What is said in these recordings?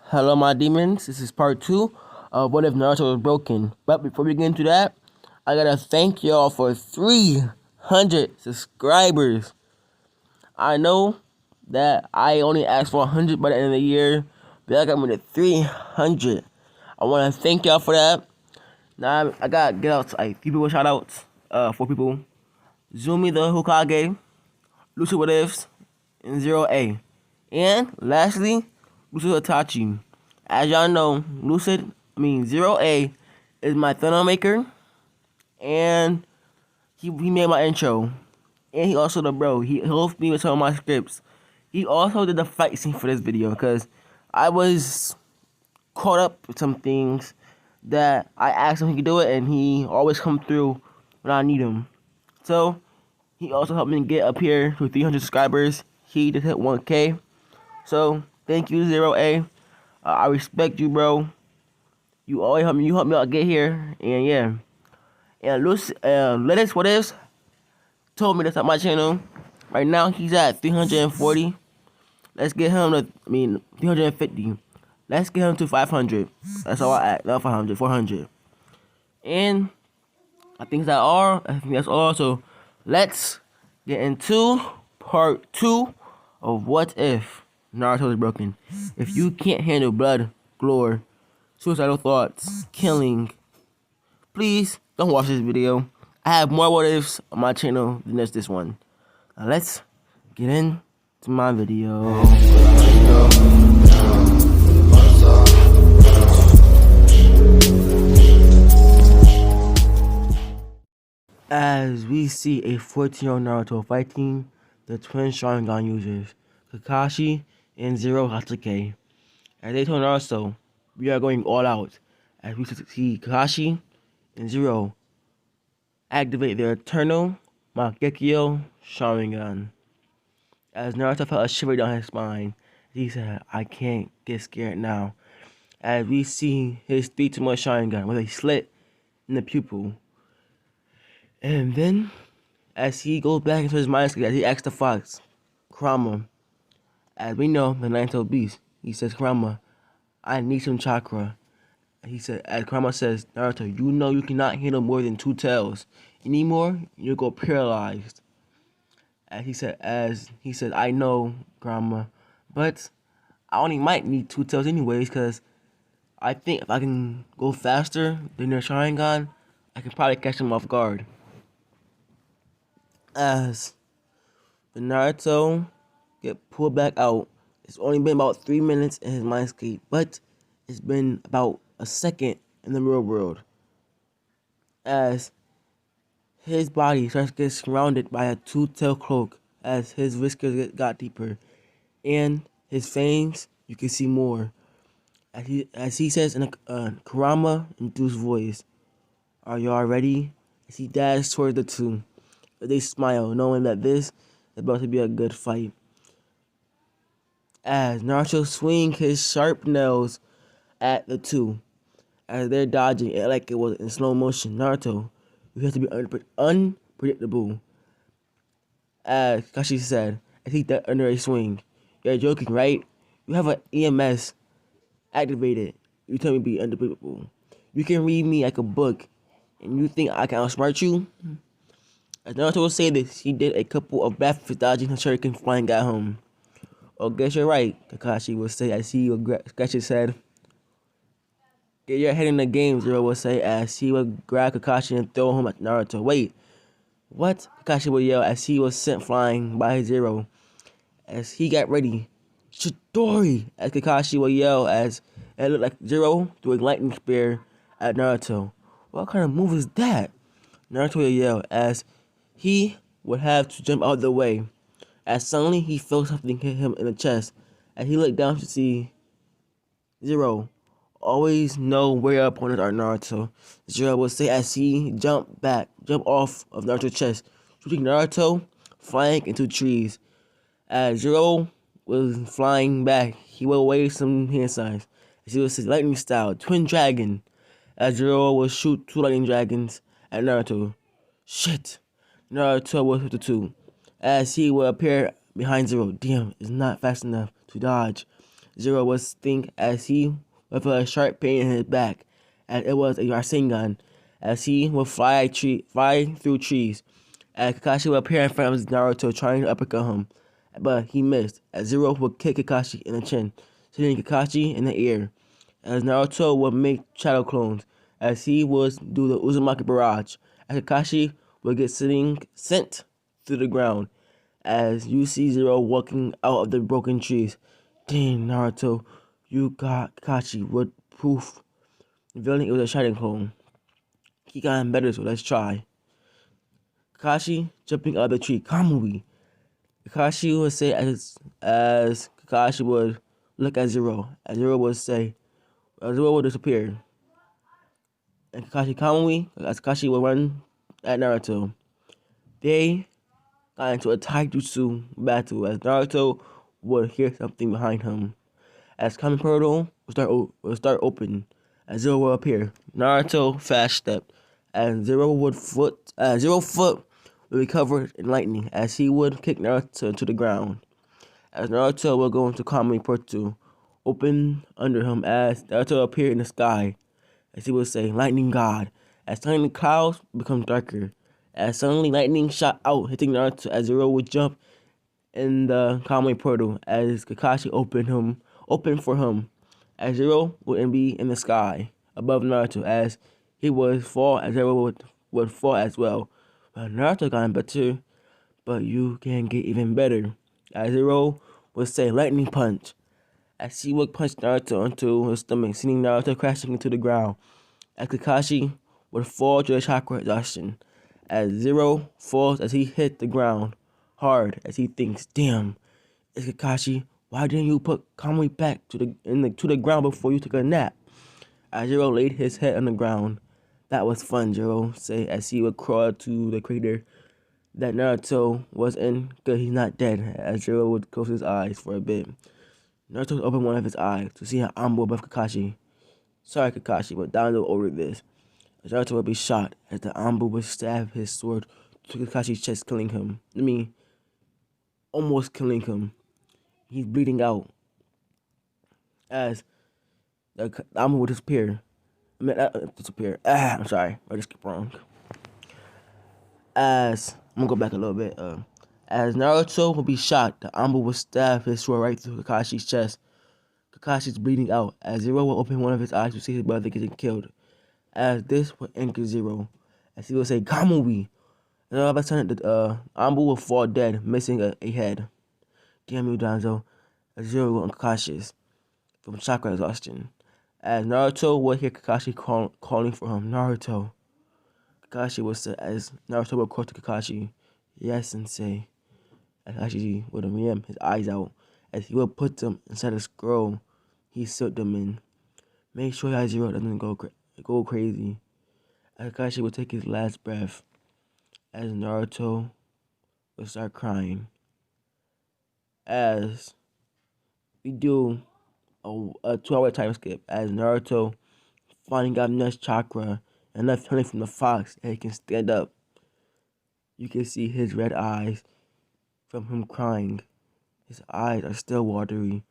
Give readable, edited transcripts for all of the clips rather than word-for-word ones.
Hello, my demons. This is part 2 of What If Naruto Was Broken. But before we get into that, I gotta thank y'all for 300 subscribers. I know that I only asked for 100 by the end of the year, but I got me to 300. I wanna thank y'all for that. Now I gotta get out like 3 people shout outs. 4 people. Zumi the Hokage, Lucid What Ifs, and Zero A. And lastly, Lucid Itachi. As y'all know, Zero A is my thumbnail maker, and he made my intro. And he also the bro. He helped me with some of my scripts. He also did the fight scene for this video because I was caught up with some things that I asked him he could do it, and he always come through when I need him. So he also helped me get up here to 300 subscribers. He just hit 1K. So thank you, Zero A. I respect you, bro. You always help me. You helped me out get here, and yeah. And Lettuce What Ifs told me that's at my channel. Right now he's at 340. Let's get him to 350. Let's get him to 500. That's all I at. Not 500, 400. And I think that's all. So let's get into part 2 of What If Naruto is Broken. If you can't handle blood, gore, suicidal thoughts, killing, please don't watch this video. I have more what ifs on my channel than just this one. Now let's get into my video. As we see a 14-year-old Naruto fighting the twin Sharingan users, Kakashi and Zero Hatsuki. As they told Naruto, we are going all out. As we see Kakashi and Zero activate their eternal Mangekyo Sharingan. As Naruto felt a shiver down his spine, he said, I can't get scared now. As we see his 3-to-1 Sharingan with a slit in the pupil. And then, as he goes back into his mind state, as he asks the fox, Kurama, as we know, the ninth beast, he says, Kurama, I need some chakra. He said, as Kurama says, Naruto, you know you cannot handle more than 2 tails. Anymore, you'll go paralyzed. As he said, I know, Kurama, but I only might need 2 tails anyways, because I think if I can go faster than their Sharingan, I can probably catch them off guard. As the Naruto get pulled back out, it's only been about 3 minutes in his mind state, but it's been about a second in the real world. As his body starts to get surrounded by a 2-tailed cloak, as his whiskers got deeper, and his fangs, you can see more. As he says in a Kurama-induced voice, are y'all ready? As he dashes towards the 2. They smile, knowing that this is about to be a good fight. As Naruto swings his sharp nails at the 2, as they're dodging it like it was in slow motion. Naruto, you have to be unpredictable. As Kakashi said, I think that under a swing. You're joking, right? You have an EMS activated. You tell me to be unpredictable. You can read me like a book, and you think I can outsmart you? As Naruto will say this, he did a couple of backflips dodging the shuriken flying at home. Oh, guess you're right, Kakashi will say as he would scratch his head. Get your head in the game, Zero will say as he would grab Kakashi and throw him at Naruto. Wait, what? Kakashi would yell as he was sent flying by Zero. As he got ready, Chidori! As Kakashi would yell as it looked like Zero threw a lightning spear at Naruto. What kind of move is that? Naruto would yell as he would have to jump out of the way. As suddenly he felt something hit him in the chest. As he looked down to see Zero. Always know where your opponents are, Naruto. Zero would say as he jumped off of Naruto's chest, shooting Naruto flying into trees. As Zero was flying back, he would wave some hand signs. As he would say lightning style, twin dragon. As Zero would shoot 2 lightning dragons at Naruto. Shit. Naruto was with the 2. As he would appear behind Zero. Damn, it's not fast enough to dodge. Zero was think as he would feel a sharp pain in his back, as it was a Rasengan, as he would fly through trees, as Kakashi would appear in front of Naruto trying to uppercut him, but he missed, as Zero would kick Kakashi in the chin, sending Kakashi in the air, as Naruto would make shadow clones, as he would do the Uzamaki barrage, as Kakashi would get sent to the ground, as you see Zero walking out of the broken trees. Dang, Naruto, you got Kakashi with proof, revealing it was a shining clone. He got better, so let's try. Kakashi jumping out of the tree, Kamui. Kakashi would say as Kakashi would look at Zero, as Zero would say, Zero would disappear. And Kakashi Kamui, as Kakashi would run at Naruto. They got into a taijutsu battle as Naruto would hear something behind him. As Kami Portal would start open, as Zero will appear. Naruto fast stepped, and Zero foot would be covered in lightning as he would kick Naruto to the ground. As Naruto will go into Kami Portal, open under him as Naruto appeared in the sky, as he would say, Lightning God, as suddenly clouds become darker, as suddenly lightning shot out, hitting Naruto as Zero would jump in the Kami Portal, as Kakashi opened for him, as Zero would be in the sky above Naruto, as he would fall, as Zero would fall as well. But Naruto got better, but you can get even better, as Zero would say, Lightning Punch, as he would punch Naruto into his stomach, sending Naruto crashing into the ground, as Kakashi would fall to the chakra exhaustion, as Zero falls as he hit the ground hard, as he thinks, damn, it's Kakashi, why didn't you put Kamui back to the ground before you took a nap? As Zero laid his head on the ground. That was fun, Zero say as he would crawl to the crater that Naruto was in. Good, he's not dead, as Zero would close his eyes for a bit. Naruto would open one of his eyes to see an Ambo above Kakashi. Sorry, Kakashi, but down low over this. As Naruto would be shot as the Ambo would stab his sword to Kakashi's chest, killing him. Almost killing him. He's bleeding out as the Ambo would disappear. I'm sorry, I just skipped wrong. As I'm gonna go back a little bit. As Naruto would be shot, the Ambo would stab his sword right through Kakashi's chest. Kakashi's bleeding out as Zero will open one of his eyes to see his brother getting killed. As this would anchor Zero, as he would say, Kamui. And all of a sudden, the Ambo will fall dead, missing a head. Damn you, Danzo. As Zero will unconscious from chakra exhaustion. As Naruto would hear Kakashi calling for him, Naruto. Kakashi would say, as Naruto would call to Kakashi, yes, sensei. As Kakashi would ram his eyes out, as he would put them inside a scroll he sealed them in. Make sure that Zero doesn't go crazy. As Kakashi would take his last breath, as Naruto would start crying. As we do a 2-hour time skip, as Naruto finally got enough chakra and left turning from the fox and he can stand up. You can see his red eyes from him crying. His eyes are still watery.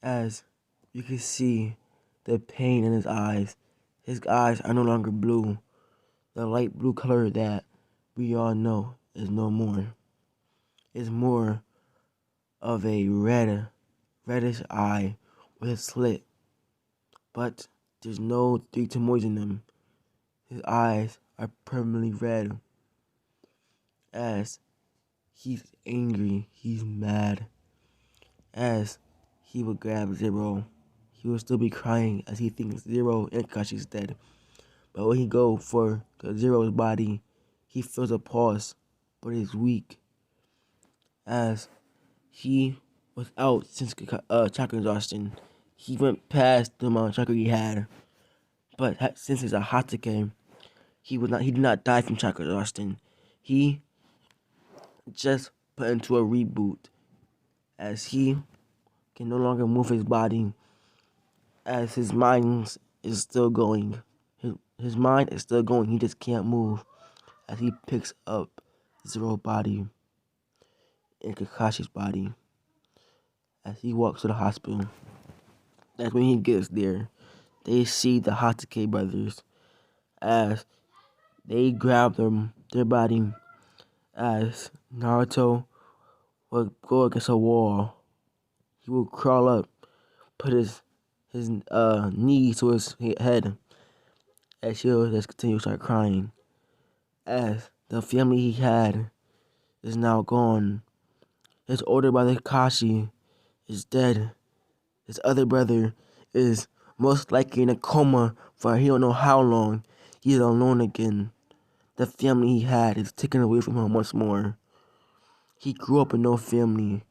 As you can see the pain in his eyes. His eyes are no longer blue. The light blue color that we all know is no more. It's more of a reddish eye with a slit. But there's no three turmoils in them. His eyes are permanently red. As he's angry, he's mad. As he would grab Zero, he will still be crying as he thinks Zero and Kakashi's dead. But when he go for the Zero's body, he feels a pulse, but it's weak. As he was out since chakra exhaustion, he went past the amount of chakra he had. But since it's a Hatake, he did not die from chakra exhaustion. He just put into a reboot, as he can no longer move his body, as his mind is still going. His mind is still going, he just can't move, as he picks up Zero's body and Kakashi's body. as he walks to the hospital. That's when he gets there. They see the Hatake brothers as they grab their body as Naruto would go against a wall. He would crawl up, put his knees to his head as he'll just continue to start crying. As the family he had is now gone. His older brother Kakashi is dead. His other brother is most likely in a coma for he don't know how long. He's alone again. The family he had is taken away from him once more. He grew up with no family.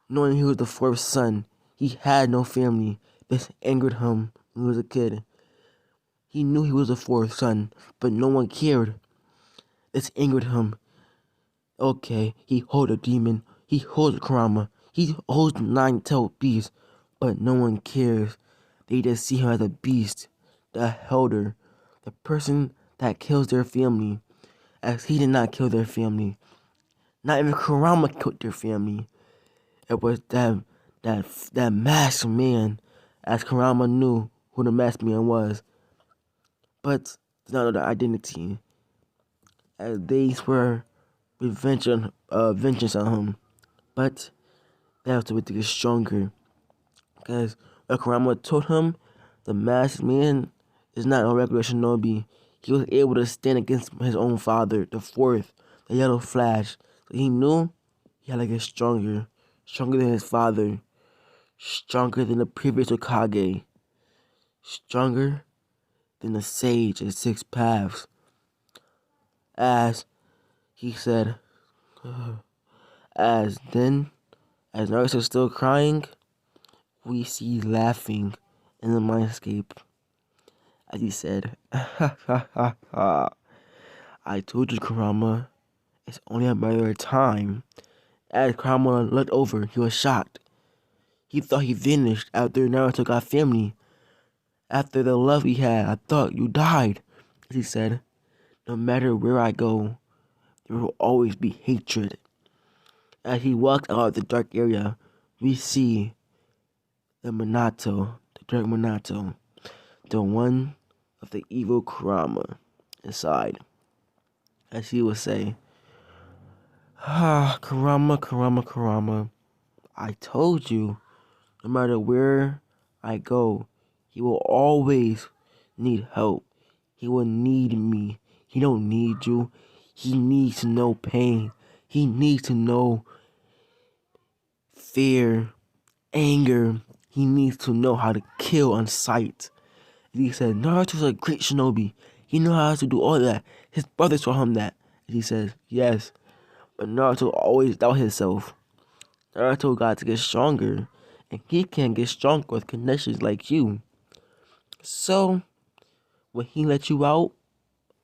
Knowing he was the fourth son, he had no family. This angered him when he was a kid. He knew he was the fourth son, but no one cared. This angered him. Okay, he holds a demon. He holds a Kurama. He holds the nine-tailed beast, but no one cares. They just see him as a beast, the helder, the person that kills their family, as he did not kill their family. Not even Kurama killed their family. It was that masked man, as Kurama knew who the masked man was, but did not know their identity, as they swear vengeance on him. But they have to get stronger, because what Kurama told him, the masked man is not a regular shinobi. He was able to stand against his own father, the fourth, the Yellow Flash. So he knew he had to get stronger. Stronger than his father. Stronger than the previous Hokage. Stronger than the Sage in Six Paths. As he said, as Naruto is still crying, we see laughing in the mindscape. As he said, ha ha ha ha. I told you, Kurama, it's only a matter of time. As Kurama looked over, he was shocked. He thought he vanished after Naruto got family. After the love he had, I thought you died. As he said, no matter where I go, there will always be hatred. As he walked out of the dark area, we see the dark Minato, the one of the evil Kurama inside. As he would say, Kurama, Kurama, Kurama, I told you, no matter where I go, he will always need help. He will need me. He don't need you. He needs to know pain. He needs to know fear, anger. He needs to know how to kill on sight. And he said, Naruto's a great shinobi. He knows how to do all that. His brothers taught him that. And he says, yes. But Naruto always doubt himself. Naruto got to get stronger. And he can't get stronger with connections like you. So, when he let you out,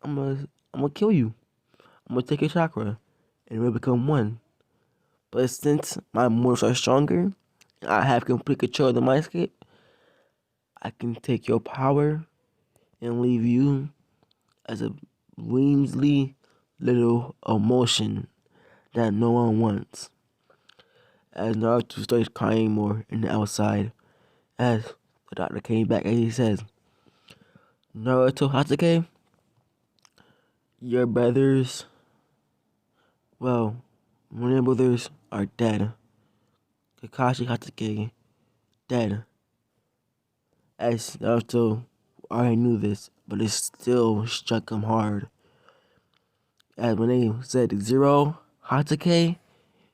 I'm gonna kill you. I'm gonna take your chakra. And we'll become one. But since my morals are stronger, and I have complete control of the mindscape, I can take your power and leave you as a whimsy little emotion that no one wants. As Naruto starts crying more in the outside, as the doctor came back and he says, Naruto Hatake, your brothers, well, one of your brothers are dead. Kakashi Hatake, dead. As Naruto already knew this, but it still struck him hard. As when they said Zero Hatake,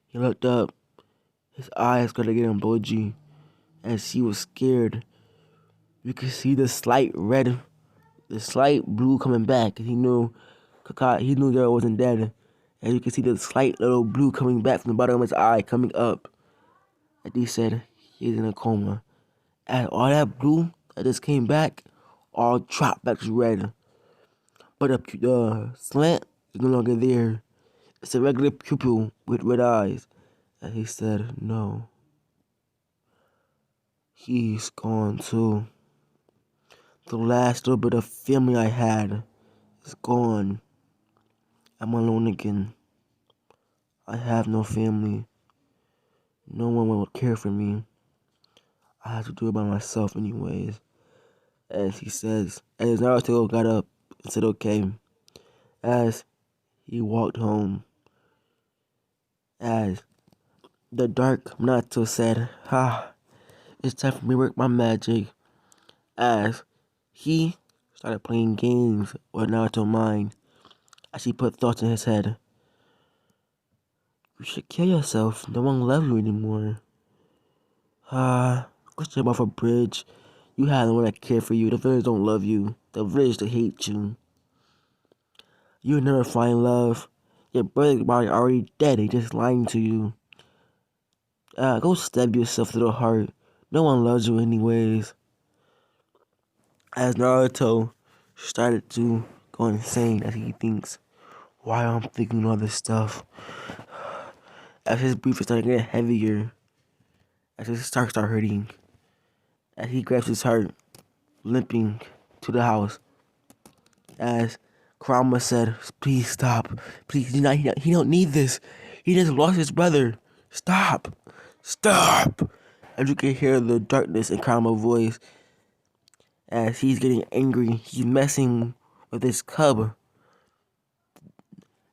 he looked up. His eyes started getting bulgy as he was scared. You could see the slight blue coming back. He knew Zero wasn't dead. And you could see the slight little blue coming back from the bottom of his eye, coming up. And he said he's in a coma. And all that blue that just came back, all dropped back to red. But the slant is no longer there. It's a regular pupil with red eyes. And he said, no. He's gone too. The last little bit of family I had is gone. I'm alone again. I have no family. No one would care for me. I have to do it by myself anyways. As he says, as Naruto got up and said okay, as he walked home, as the dark Naruto said, it's time for me to work my magic. As he started playing games with Naruto's mind, as he put thoughts in his head. You should kill yourself. No one loves you anymore. Go jump off a bridge. You have no one that care for you. The villagers don't love you. The villagers, they hate you. You'll never find love. Your brother's body already dead. They just lying to you. Go stab yourself through the heart. No one loves you anyways. As Naruto started to go insane as he thinks, why I'm thinking all this stuff. As his breathing started getting heavier. As his stomach started hurting. As he grabs his heart, limping to the house. As Kurama said, please stop. Please, he don't need this. He just lost his brother. Stop. Stop. As you can hear the darkness in Kurama's voice. As he's getting angry, he's messing with his cub.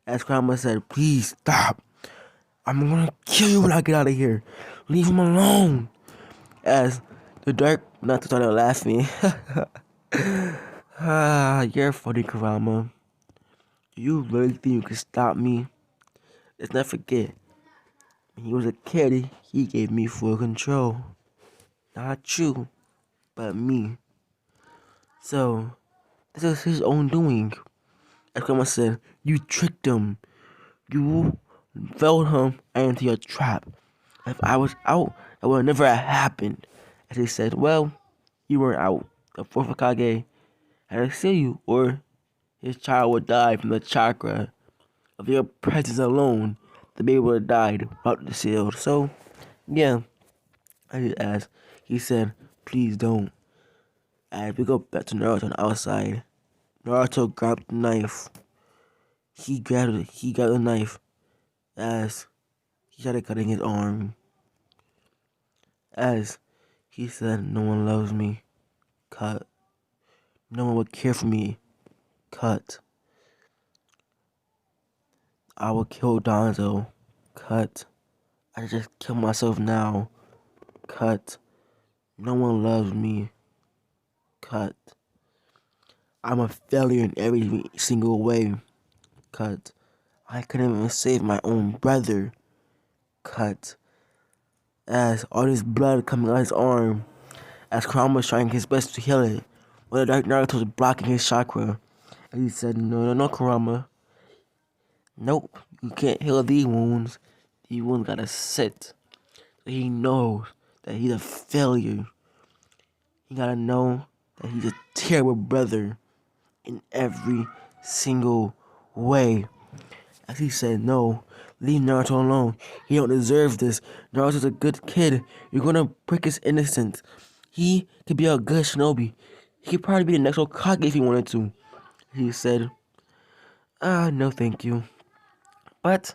As Kurama said, please stop. I'm gonna kill you when I get out of here. Leave him alone. As the dark Naruto started laughing. You're funny, Kurama. You really think you can stop me? Let's not forget, when he was a kid, he gave me full control. Not you, but me. So, this is his own doing. As Kurama said, you tricked him. You fell him into your trap. If I was out, it would never have happened. As he said, well, you weren't out. The fourth Hokage had to steal you, or his child would die from the chakra of your presence alone. The baby would have died without the shield. So, yeah, I just asked. He said, please don't. As we go back to Naruto on the outside, Naruto grabbed the knife. He grabbed it. He got the knife as he started cutting his arm. As he said, no one loves me. Cut. No one would care for me. Cut. I will kill Donzo. Cut. I just kill myself now. Cut. No one loves me. Cut. I'm a failure in every single way. Cut. I couldn't even save my own brother. Cut. As all this blood coming out his arm, as Kurama was trying his best to heal it, while the Dark Naruto was blocking his chakra. And he said, no, Kurama. Nope, you can't heal these wounds. These wounds gotta sit. So he knows that he's a failure. He gotta know that he's a terrible brother in every single way. As he said, no, leave Naruto alone. He don't deserve this. Naruto's a good kid. You're gonna break his innocence. He could be a good shinobi. He could probably be the next Hokage if he wanted to. He said, no thank you. But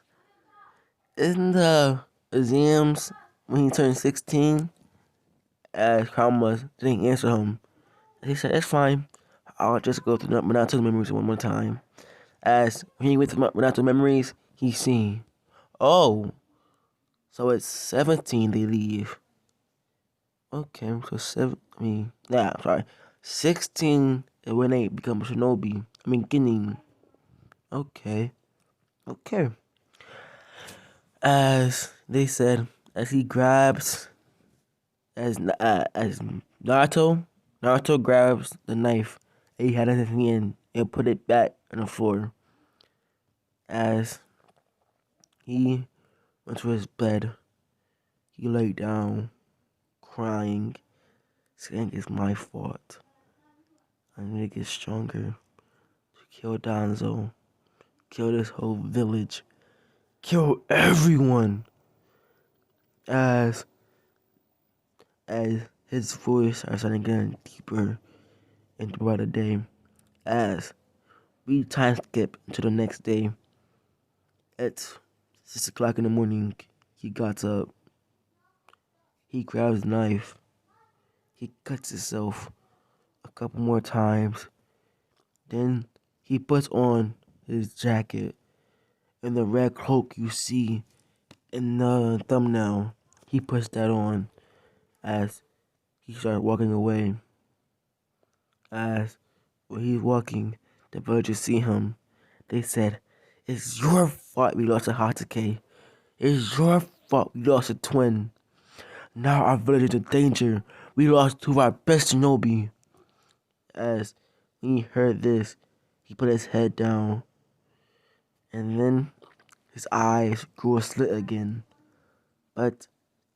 in the exams, when he turned 16, as Kurama didn't answer him, he said, it's fine. I'll just go through Naruto's memories one more time. As when he went through Naruto's memories, he's seen, oh, so at 17 they leave. Okay, so 16 when they become a shinobi. Genin. Okay. As they said, as he grabs, as Naruto grabs the knife that he had in his hand and put it back on the floor. As he went to his bed, he laid down, crying, saying it's my fault. I need to get stronger to kill Danzo, kill this whole village, kill everyone. As his voice started getting deeper and throughout the day, as we time skip to the next day, at 6 o'clock in the morning, he got up He grabs a knife. He cuts himself a couple more times. Then he puts on his jacket and the red cloak you see in the thumbnail. He puts that on as he started walking away. As when he's walking, the villagers see him. They said, "It's your fault we lost a Hatake. It's your fault we lost a twin. Now our village is in danger. We lost two of our best shinobi." As when he heard this, he put his head down, and then his eyes grew a slit again. But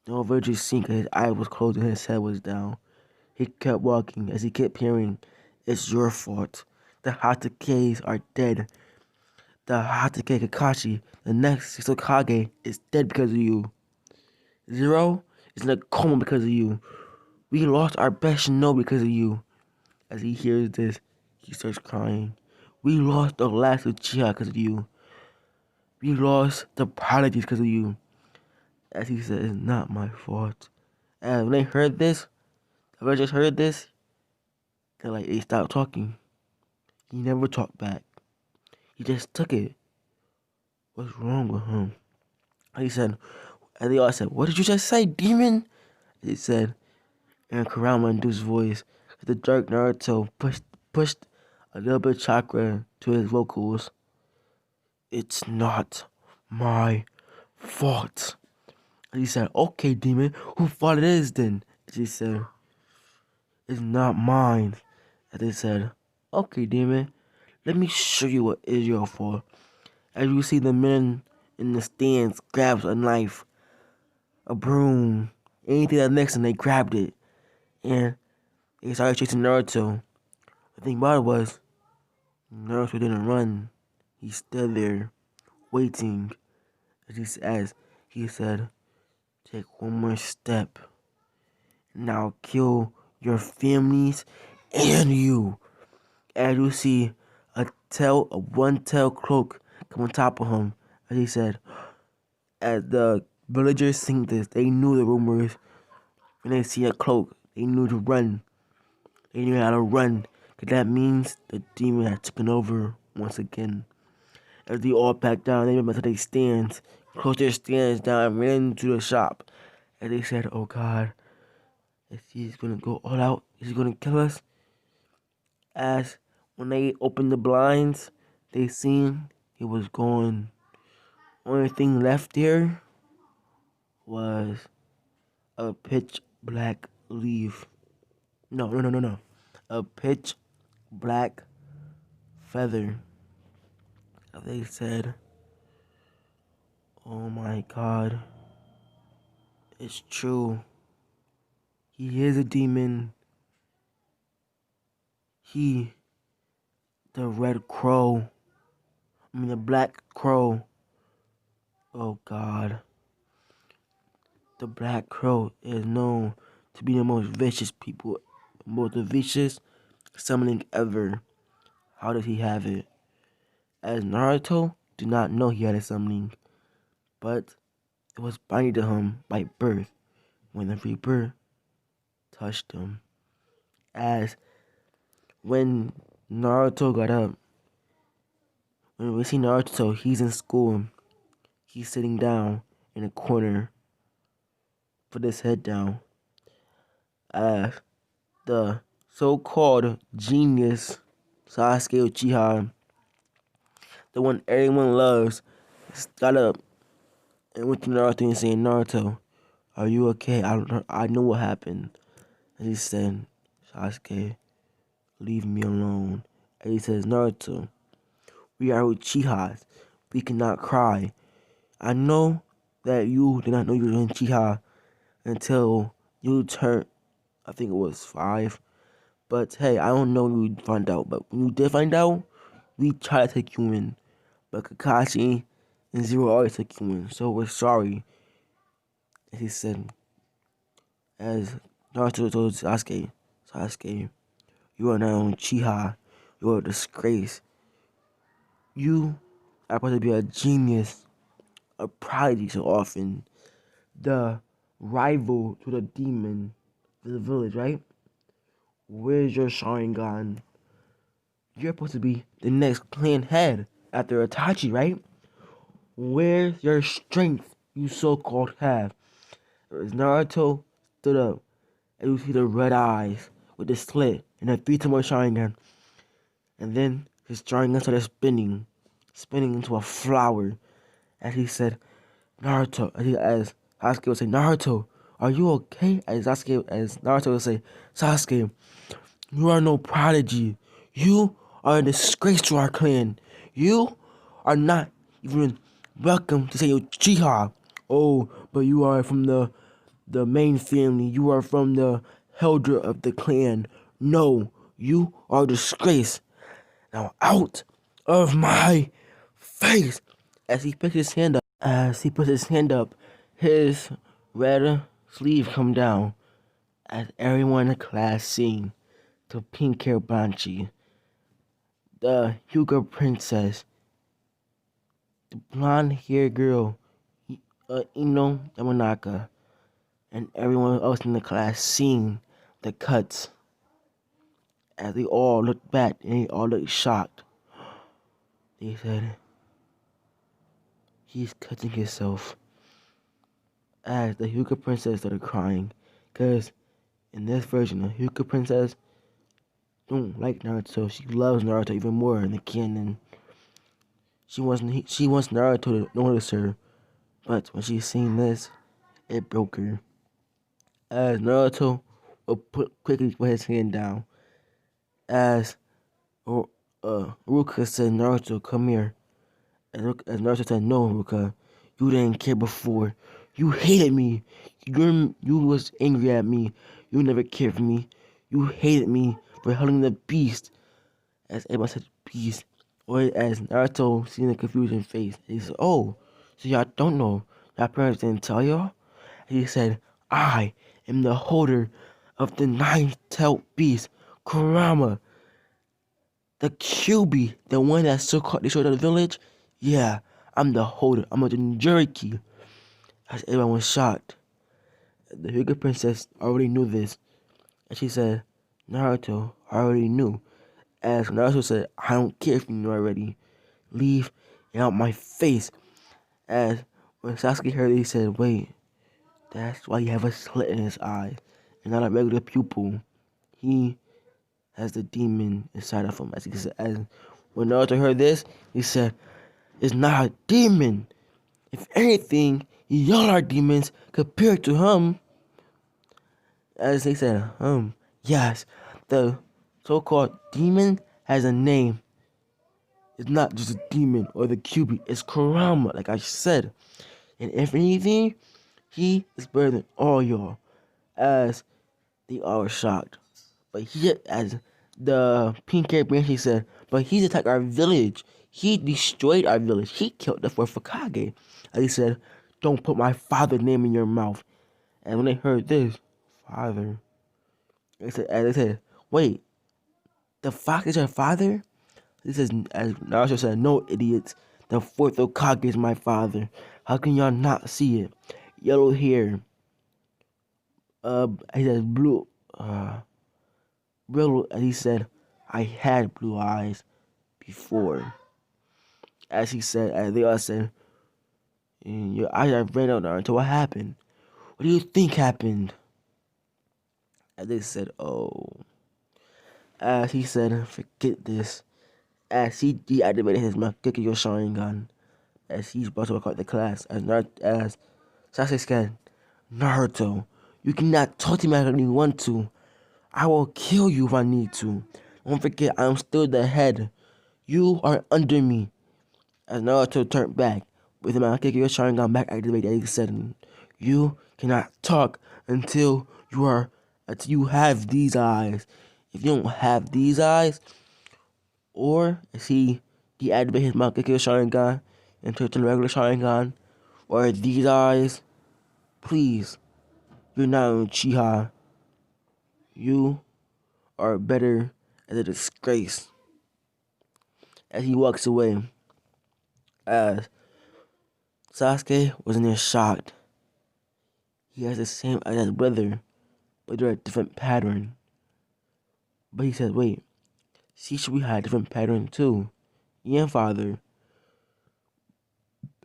no villagers seen because his eye was closed and his head was down. He kept walking as he kept hearing, "It's your fault. The Hatakes are dead. The Hatake Kakashi, the next Hisokage, is dead because of you. Zero is in a coma because of you. We lost our best shinobi because of you." As he hears this, he starts crying. "We lost the last Uchiha because of you. We lost the prodigies because of you." As he said, "It's not my fault." And when they heard this, the villagers heard this, they stopped talking. He never talked back. He just took it. What's wrong with him? He said, and they all said, "What did you just say, demon?" He said, in Kurama induced voice. The dark Naruto pushed a little bit of chakra to his vocals. "It's not my fault." And he said, "Okay, demon, whose fault it is then?" And he said, "It's not mine." And they said, "Okay, demon, let me show you what is your fault." As you see the men in the stands grabs a knife, a broom, anything that next, and they grabbed it. And they started chasing Naruto. The thing about it was, Naruto didn't run. He stood there, waiting. As he said, "Take one more step, and I'll kill your families and you." As you see a one-tail cloak come on top of him. As he said, as the villagers sing this, they knew the rumors. When they see a cloak, they knew to run. They knew how to run, because that means the demon had taken over once again. As they all backed down, they went to their stands, closed their stands down, and ran into the shop. And they said, "Oh God, is he gonna go all out? Is he gonna kill us?" As when they opened the blinds, they seen he was gone. Only thing left there was a pitch black leaf. No. A pitch black feather. They said, "Oh my God, it's true. He is a demon. He, the the black crow. Oh God. The black crow is known to be the most vicious summoning ever. How did he have it? As Naruto did not know he had a summoning, but it was binded to him by birth when the Reaper touched him. As when Naruto got up, when we see Naruto, he's in school. He's sitting down in a corner, put his head down. As the so-called genius Sasuke Uchiha, the one everyone loves, got up and went to Naruto and saying, "Naruto, are you okay? I know what happened." And he said, "Sasuke, leave me alone." And he says, "Naruto, we are Uchihas. We cannot cry. I know that you did not know you were in Uchiha until you turned, I think it was 5. But hey, I don't know when you found out. But when you did find out, we tried to take you in. But Kakashi and Zero always took you in. So we're sorry." And he said, as Naruto told Sasuke, "Sasuke, you are not only Uchiha, you are a disgrace. You are supposed to be a genius, a prodigy so often. The rival to the demon of the village, right? Where's your Sharingan? You're supposed to be the next clan head after Itachi, right? Where's your strength you so-called have? As Naruto stood up, and you see the red eyes with the slit and the three more Sharingan. And then his Sharingan started spinning into a flower. As he said, Naruto, as Sasuke would say, Naruto, are you okay? As Naruto would say, Sasuke, you are no prodigy. You are a disgrace to our clan. You are not even welcome to say Uchiha. Oh, but you are from the main family. You are from the elder of the clan. No, you are a disgrace. Now out of my face. As he puts his hand up, his red sleeve come down. As everyone in the class seen to pink hair Banshee, the Hyuga princess, the blonde haired girl, Ino Yamanaka, and everyone else in the class seen the cuts. As they all looked back and they all looked shocked. They said, he's cutting himself. As the Hyuga princess started crying, because in this version, the Hyuga princess don't like Naruto. She loves Naruto even more in the canon. She wants Naruto to notice her, but when she seen this, it broke her. As Naruto will quickly put his hand down, as Ruka said, Naruto, come here. As Naruto said, no, Ruka, you didn't care before. You hated me. You was angry at me. You never cared for me. You hated me for holding the beast. As everyone said, beast. Or as Naruto seen the confusion face, he said, oh, so y'all don't know. Y'all parents didn't tell y'all? And he said, I am the holder of the nine-tailed beast, Kurama. The QB, the one that so called destroyed the village? Yeah, I'm the holder. I'm a Jinchuriki. As everyone was shocked. The Hyuga princess already knew this. And she said, Naruto, I already knew. As Naruto said, I don't care if you know already. Leave it out my face. As when Sasuke heard it, he said, wait, that's why you have a slit in his eye and not a regular pupil. He has the demon inside of him. As he said, as when Naruto heard this, he said, it's not a demon. If anything, y'all are demons compared to him. As they said, yes, the so-called demon has a name. It's not just a demon or the QB. It's Kurama, like I said. And if anything, he is better than all y'all. As they all were shocked. But he, as the pink haired Banshee said, but he's attacked our village. He destroyed our village. He killed the fourth Hokage. As he said, don't put my father's name in your mouth. And when they heard this, father, they said, wait, the fox is your father? This is, as Naruto said, no, idiots. The fourth Hokage is my father. How can y'all not see it? Yellow hair. He says blue. As he said, I had blue eyes before. As he said, as they all said, your eyes are red out, Naruto. What happened? What do you think happened? As they said, oh. As he said, forget this. As he deactivated his Makikyo Sharingan. As he's about to walk out the class. As Sasuke said, Naruto, you cannot talk to me like you want to. I will kill you if I need to. Don't forget, I am still the head. You are under me. As Naruto turned back, with him Makikyo Sharingan back activated, he said, you cannot talk until you have these eyes. If you don't have these eyes, or as he deactivated his Makikyo Sharingan and turned to the regular Sharingan, or these eyes, please, you're not Uchiha. You are better as a disgrace. As he walks away, as Sasuke was in there shocked. he has the same as his brother, but they're a different pattern. But he said, wait, we had a different pattern too. Yeah, father.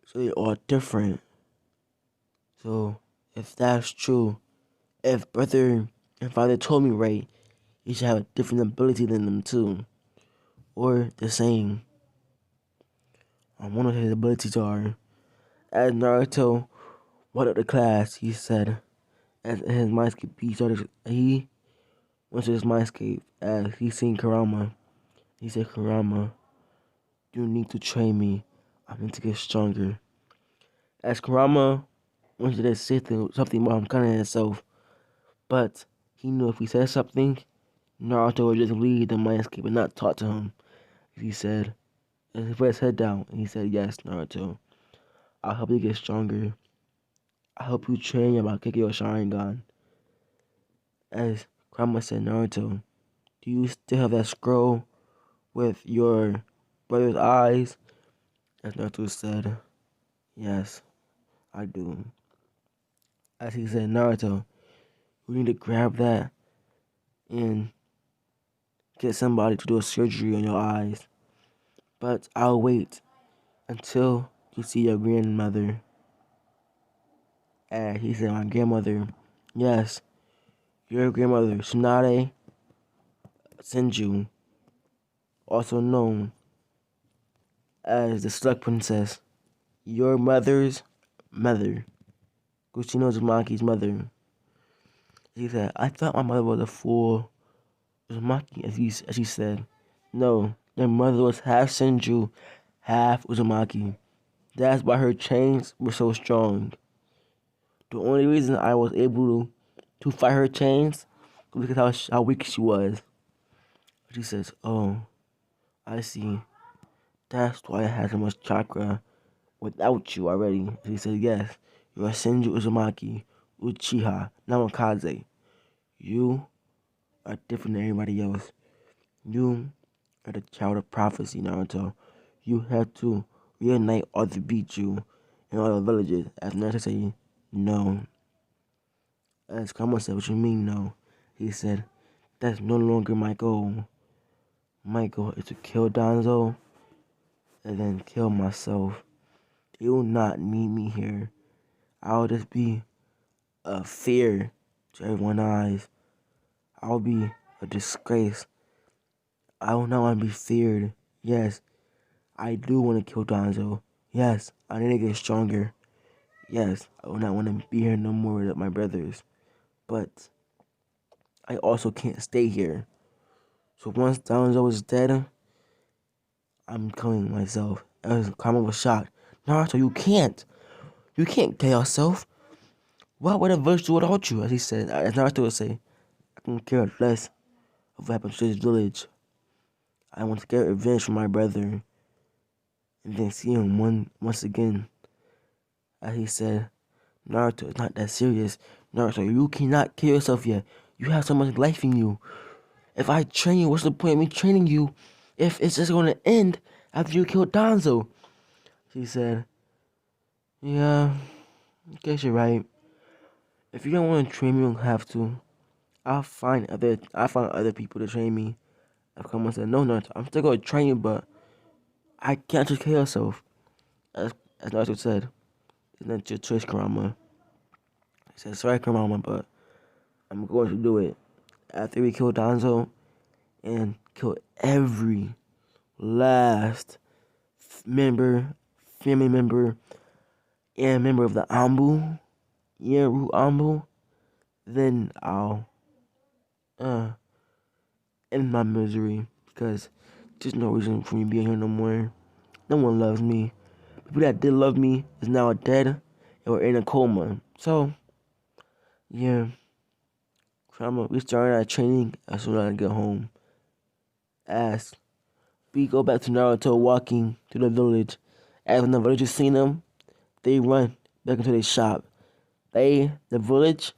So they're all different. So if that's true, if brother and father told me right, he should have a different ability than them too. Or the same. One of his abilities are, as Naruto went up the class, he said, as his mindscape, he went to his mindscape as he seen Kurama. He said, Kurama, you need to train me. I need to get stronger. As Kurama wanted to say something about him cutting himself, but he knew if he said something, Naruto would just lead the mindscape and not talk to him. He said, and he put his head down, and he said, yes, Naruto, I'll help you get stronger. I'll help you train about kicking your Sharingan. As Kurama said, Naruto, do you still have that scroll with your brother's eyes? As Naruto said, yes, I do. As he said, Naruto, we need to grab that and get somebody to do a surgery on your eyes. But I'll wait until you see your grandmother. And he said, my grandmother, yes, your grandmother, Tsunade Senju, also known as the Slug Princess, your mother's mother, Kushino Uzumaki's mother. He said, I thought my mother was a full Uzumaki, as he said. No, their mother was half Senju, half Uzumaki. That's why her chains were so strong. The only reason I was able to fight her chains was because how weak she was. She says, oh, I see. That's why I had so much chakra without you already. She said, yes, you're a Senju Uzumaki, Uchiha, Namikaze. You are different than everybody else. You are the child of prophecy, Naruto. You have to reunite all the Bichu in all the villages. As Naruto said, no. As Kama said, what you mean, no? He said, that's no longer my goal. My goal is to kill Danzo and then kill myself. You will not need me here. I'll just be a fear to everyone's eyes. I'll be a disgrace. I will not want to be feared. Yes, I do want to kill Danzo. Yes, I need to get stronger. Yes, I will not want to be here no more with my brothers. But I also can't stay here. So once Danzo is dead, I'm killing myself. As Kurama was shocked. Naruto, you can't. You can't kill yourself. What would a village do without you? As he said, as Naruto would say, I can care less of what happens to this village. I want to get revenge for my brother. And then see him once again. As he said, Naruto, it's not that serious. Naruto, you cannot kill yourself yet. You have so much life in you. If I train you, what's the point of me training you if it's just going to end after you kill Danzo? She said, yeah, I guess you're right. If you don't want to train me, you don't have to. I'll find other people to train me. If someone said, no, Naruto, I'm still going to train you, but I can't just kill yourself. As Naruto said, it's not your choice, Kurama. He said, sorry, Kurama, but I'm going to do it. After we kill Danzo and kill every last family member, and member of the Ambu, Yeru Ambu, then I'll end my misery, because there's no reason for me being here no more. No one loves me. People that did love me is now dead or in a coma. So, yeah. We started our training as soon as I get home. As we go back to Naruto walking to the village. As when the villagers seen him, they run back into their shop. The village,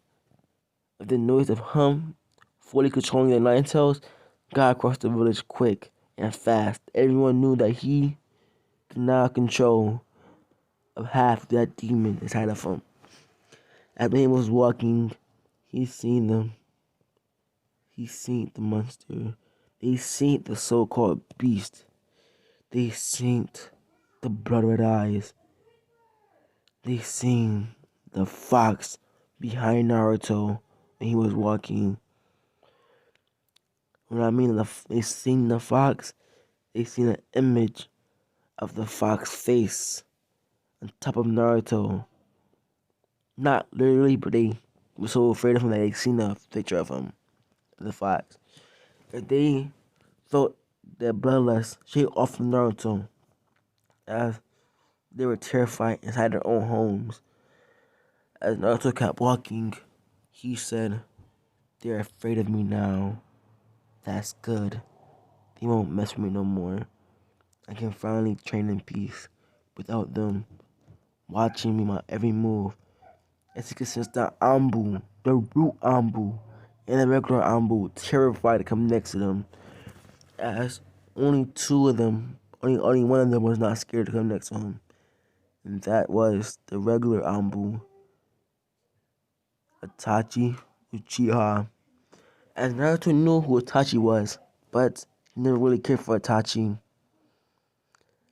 with the noise of him fully controlling their nine tails, got across the village quick and fast. Everyone knew that he could now control of half that demon inside of him. As when he was walking, he seen them. He seen the monster. They seen the so-called beast. They seen the blood-red eyes. They seen the fox behind Naruto when he was walking. When I mean they seen the fox, they seen an image of the fox face on top of Naruto. Not literally, but they were so afraid of him that they seen a picture of him, the fox. If they felt their bloodlust shake off of Naruto, as they were terrified inside their own homes. As Naruto kept walking, he said, "They're afraid of me now. That's good. They won't mess with me no more. I can finally train in peace without them watching me my every move." As he could sense the Ambu, the root Ambu, and the regular Ambu, terrified to come next to them. As only two of them, only one of them was not scared to come next to him. And that was the regular Ambu, Itachi Uchiha. As Naruto knew who Itachi was, but he never really cared for Itachi,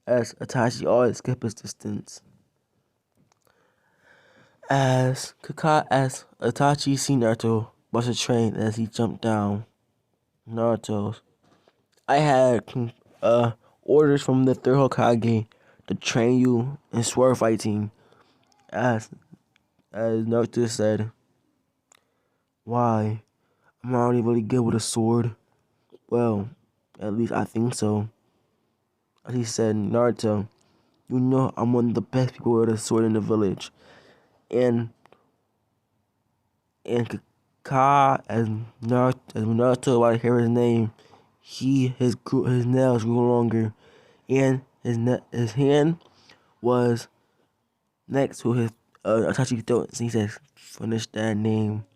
as Itachi always kept his distance. As Itachi seen Naruto bust a train as he jumped down Naruto's, I had orders from the third Hokage to train you in sword fighting. As Naruto said, "Why? I'm already really good with a sword." "Well, at least I think so." As he said, "Naruto, you know I'm one of the best people with a sword in the village." And as Naruto about to hear his name, his nails grew longer, and his hand was next to his Itachi's throat. So he says, "Finish that name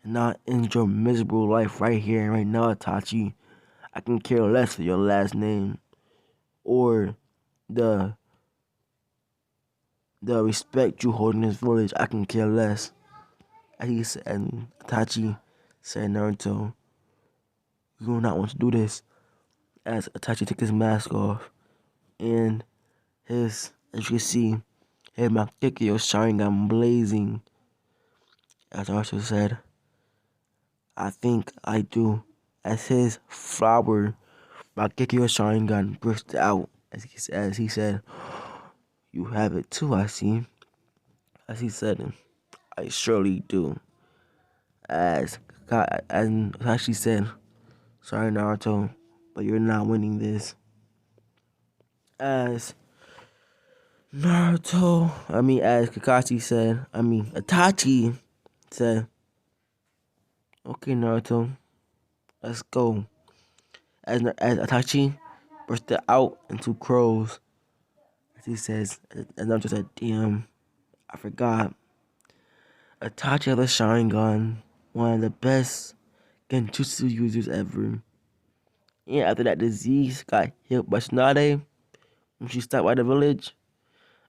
and not end your miserable life right here and right now, Itachi. I can care less for your last name or the respect you hold in this village. I can care less." As he said, and Itachi said, "Naruto, you do not want to do this." As Itachi took his mask off, and as you can see, his Makekyo Sharingan blazing. As Naruto said, "I think I do." As his flower Makekyo Sharingan burst out, as he said, "You have it too, I see." As he said, "I surely do." As Kakashi said, "Sorry, Naruto, but you're not winning this." As Itachi said, "Okay, Naruto, let's go." As Itachi bursted out into crows, as he says, and Naruto said, "Damn, I forgot." Itachi had a Sharingan, one of the best Genjutsu users ever. And after that disease got healed by Tsunade, when she stopped by the village,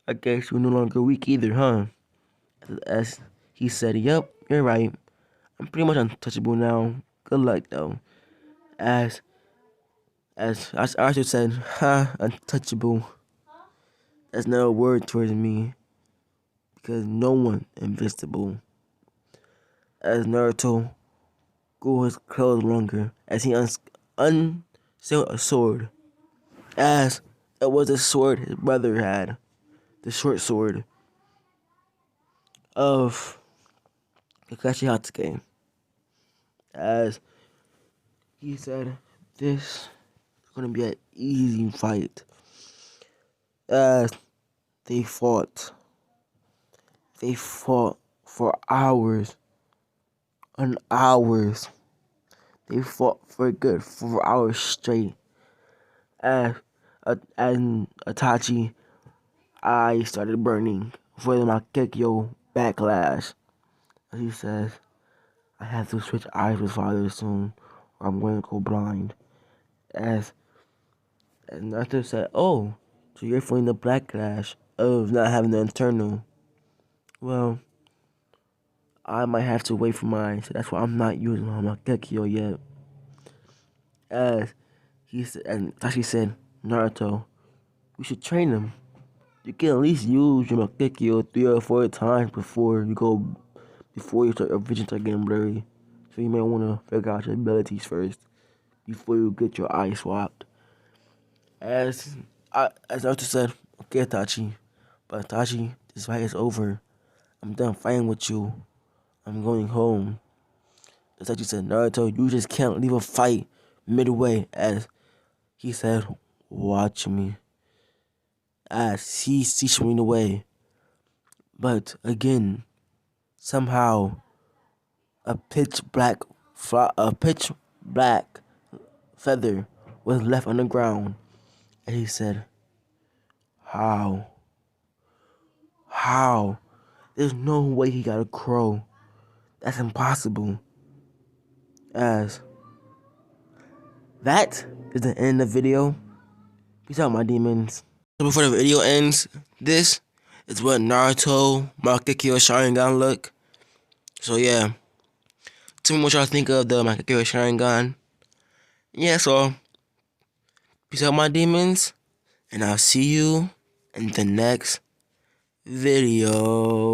I guess she was no longer weak either, huh? As he said, "Yup, you're right. I'm pretty much untouchable now. Good luck, though." As Arthur said, "Ha, untouchable. That's not a word towards me, because no one invincible." As Naruto grew his clothes longer, as he unsealed a sword, as it was the sword his brother had, the short sword of Kakashi Hatsuki. As he said, "This is gonna be an easy fight." As they fought for hours and hours. They fought for a good 4 hours straight. As Itachi, I started burning for the Makekyo backlash. As he says, "I have to switch eyes with father soon, or I'm going to go blind." As Naruto said, "Oh, so you're feeling the backlash of not having the internal." Well, I might have to wait for mine, so that's why I'm not using my Gekio yet. As he said, and Itachi said, Naruto, we should train him. You can at least use your Gekio 3 or 4 times before you start your vision start getting blurry. So you may want to figure out your abilities first before you get your eyes swapped. As Naruto said, okay, Itachi, but Itachi, this fight is over. I'm done fighting with you. I'm going home. Itachi said, Naruto, you just can't leave a fight midway. As he said, watch me. As he's teaching me the way. But again, somehow a pitch black feather was left on the ground. And he said, how? How? There's no way he got a crow. That's impossible. As that is the end of the video. Peace out, my demons. So before the video ends, this is what Naruto Makekyo Sharingan look. So yeah, tell me what y'all think of the Makekyo Sharingan. Yeah, so peace out, my demons, and I'll see you in the next video.